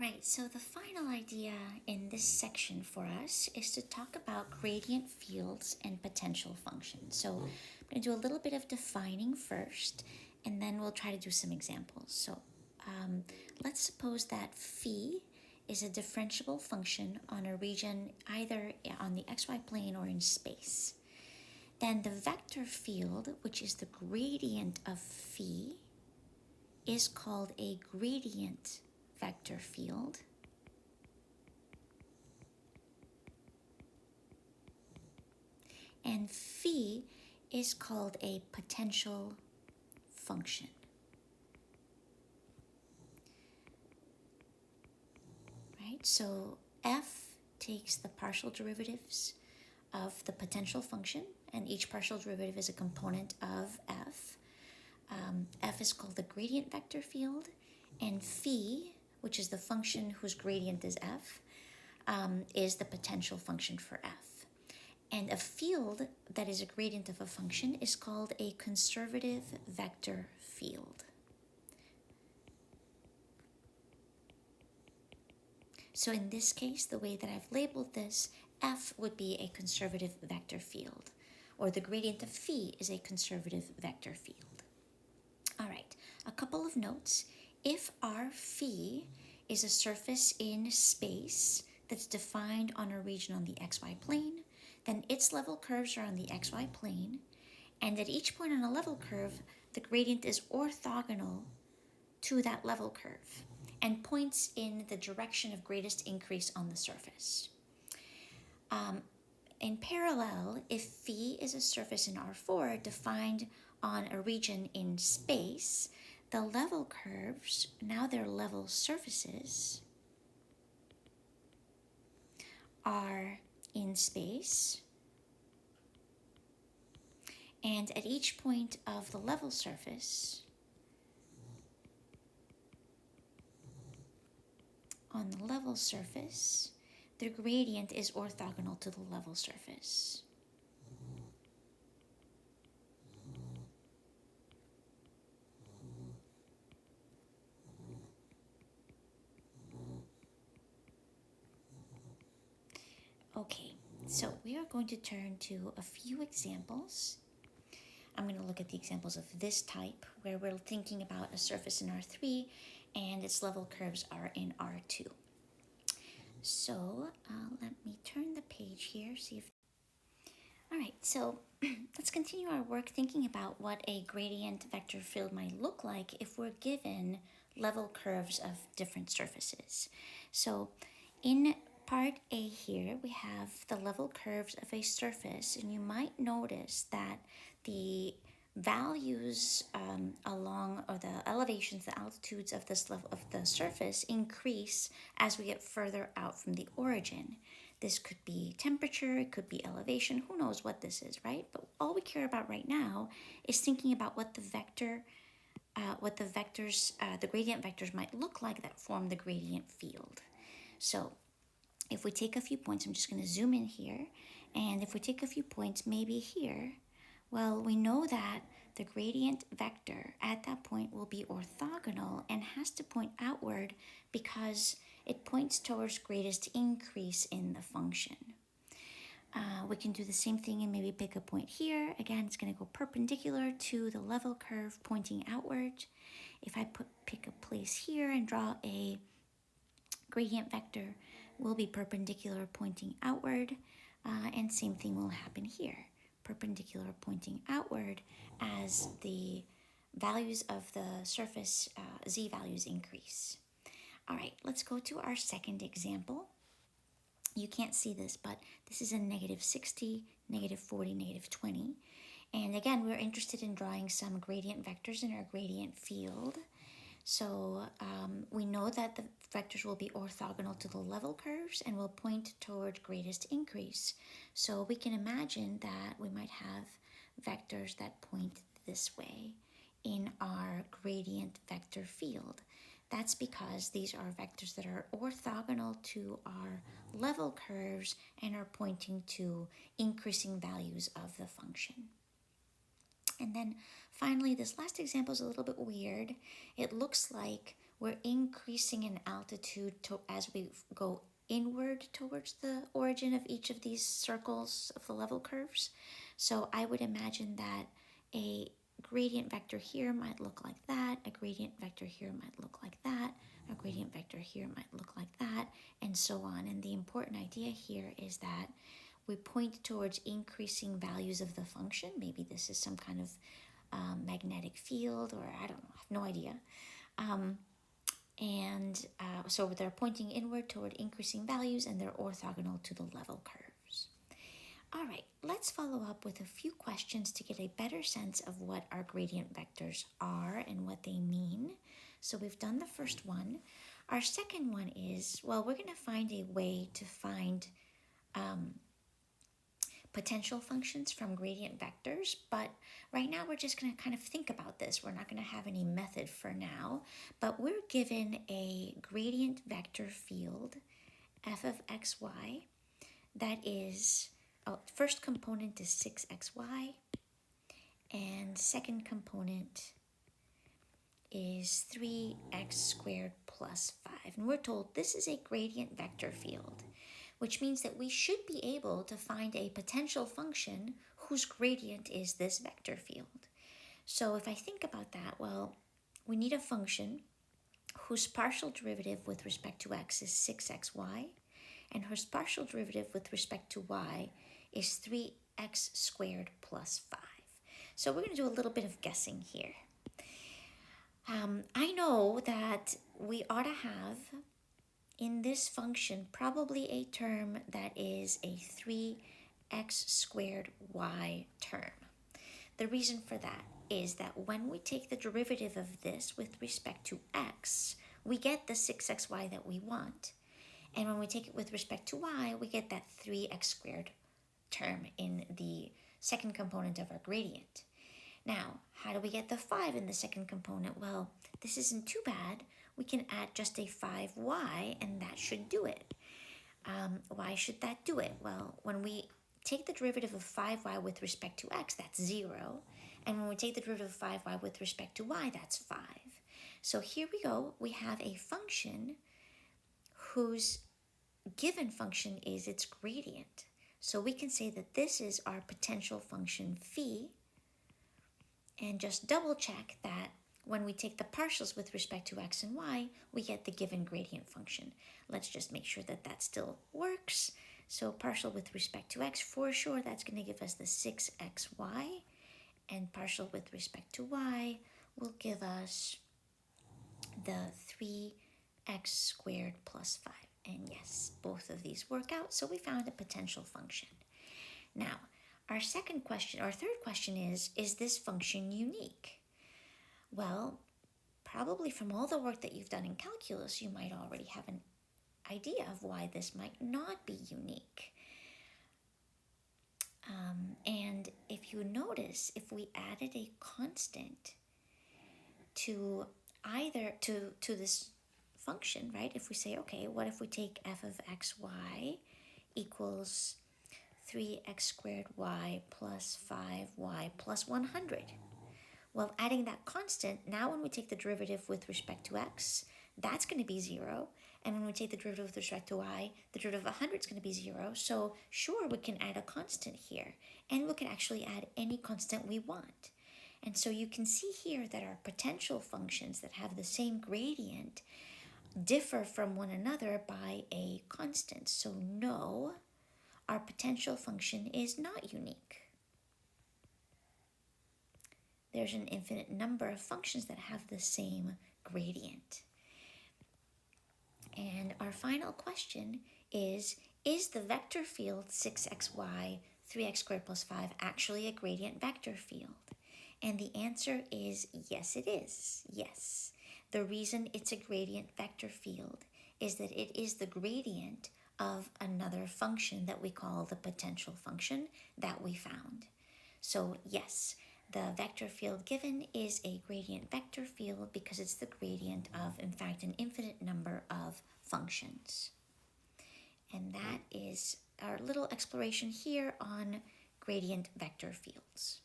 Alright, so the final idea in this section for us is to talk about gradient fields and potential functions. So I'm going to do a little bit of defining first, and then we'll try to do some examples. So let's suppose that phi is a differentiable function on a region either on the xy plane or in space. Then the vector field, which is the gradient of phi, is called a gradient vector field. And phi is called a potential function. Right? So f takes the partial derivatives of the potential function, and each partial derivative is a component of f. F is called the gradient vector field, and phi, which is the function whose gradient is f, is the potential function for f. And a field that is a gradient of a function is called a conservative vector field. So in this case, the way that I've labeled this, f would be a conservative vector field, or the gradient of phi is a conservative vector field. All right, a couple of notes. If our phi is a surface in space that's defined on a region on the xy plane, then its level curves are on the xy plane, and at each point on a level curve, the gradient is orthogonal to that level curve and points in the direction of greatest increase on the surface. In parallel, if phi is a surface in R4 defined on a region in space, the level curves, now they're level surfaces, are in space, and at each point of the level surface, on the level surface, the gradient is orthogonal to the level surface. Okay, so we are going to turn to a few examples. I'm going to look at the examples of this type where we're thinking about a surface in R3 and its level curves are in R2. So let me turn the page here, see if... All right, so let's continue our work thinking about what a gradient vector field might look like if we're given level curves of different surfaces. So in part A here, we have the level curves of a surface, and you might notice that the values along, or the elevations, the altitudes of this level of the surface increase as we get further out from the origin. This could be temperature, it could be elevation, who knows what this is, right? But all we care about right now is thinking about what the gradient vectors might look like that form the gradient field. So if we take a few points, I'm just going to zoom in here, and if we take a few points, maybe here, well, we know that the gradient vector at that point will be orthogonal and has to point outward because it points towards greatest increase in the function. We can do the same thing and maybe pick a point here. Again, it's going to go perpendicular to the level curve pointing outward. If I pick a place here and draw a gradient vector, will be perpendicular pointing outward, and same thing will happen here, perpendicular pointing outward as the values of the surface z values increase. All right, let's go to our second example. You can't see this, but this is a -60, -40, -20. And again, we're interested in drawing some gradient vectors in our gradient field. So we know that the vectors will be orthogonal to the level curves and will point toward greatest increase. So we can imagine that we might have vectors that point this way in our gradient vector field. That's because these are vectors that are orthogonal to our level curves and are pointing to increasing values of the function. And then finally, this last example is a little bit weird. It looks like we're increasing in altitude as we go inward towards the origin of each of these circles of the level curves. So I would imagine that a gradient vector here might look like that, a gradient vector here might look like that, a gradient vector here might look like that, and so on. And the important idea here is that we point towards increasing values of the function. Maybe this is some kind of magnetic field, or I don't know, I have no idea. So they're pointing inward toward increasing values, and they're orthogonal to the level curves. All right, let's follow up with a few questions to get a better sense of what our gradient vectors are and what they mean. So we've done the first one. Our second one is, well, we're going to find a way to find potential functions from gradient vectors, but right now we're just going to kind of think about this. We're not going to have any method for now, but we're given a gradient vector field, f of xy, that is, first component is 6xy, and second component is 3x squared plus 5. And we're told this is a gradient vector field, which means that we should be able to find a potential function whose gradient is this vector field. So if I think about that, well, we need a function whose partial derivative with respect to x is 6xy, and whose partial derivative with respect to y is 3x squared plus 5. So we're going to do a little bit of guessing here. I know that we ought to have in this function probably a term that is a 3x squared y term. The reason for that is that when we take the derivative of this with respect to x, we get the 6xy that we want. And when we take it with respect to y, we get that 3x squared term in the second component of our gradient. Now, how do we get the 5 in the second component? Well, this isn't too bad. We can add just a 5y, and that should do it. Why should that do it? Well, when we take the derivative of 5y with respect to x, that's 0. And when we take the derivative of 5y with respect to y, that's 5. So here we go. We have a function whose given function is its gradient. So we can say that this is our potential function phi, and just double check that when we take the partials with respect to x and y, we get the given gradient function. Let's just make sure that that still works. So partial with respect to x, for sure, that's going to give us the 6xy, and partial with respect to y will give us the 3x squared plus 5. And yes, both of these work out, so we found a potential function. Now, our third question is this function unique? Well, probably from all the work that you've done in calculus, you might already have an idea of why this might not be unique. And if you notice, if we added a constant to this function, right? If we say, okay, what if we take f of xy equals 3x squared y plus 5y plus 100. Well, adding that constant, now when we take the derivative with respect to x, that's going to be 0. And when we take the derivative with respect to y, the derivative of 100 is going to be 0. So sure, we can add a constant here. And we can actually add any constant we want. And so you can see here that our potential functions that have the same gradient differ from one another by a constant. So no, our potential function is not unique. There's an infinite number of functions that have the same gradient. And our final question is the vector field 6xy, 3x squared plus 5 actually a gradient vector field? And the answer is yes, it is. Yes. The reason it's a gradient vector field is that it is the gradient of another function that we call the potential function that we found. So yes, the vector field given is a gradient vector field because it's the gradient of, in fact, an infinite number of functions. And that is our little exploration here on gradient vector fields.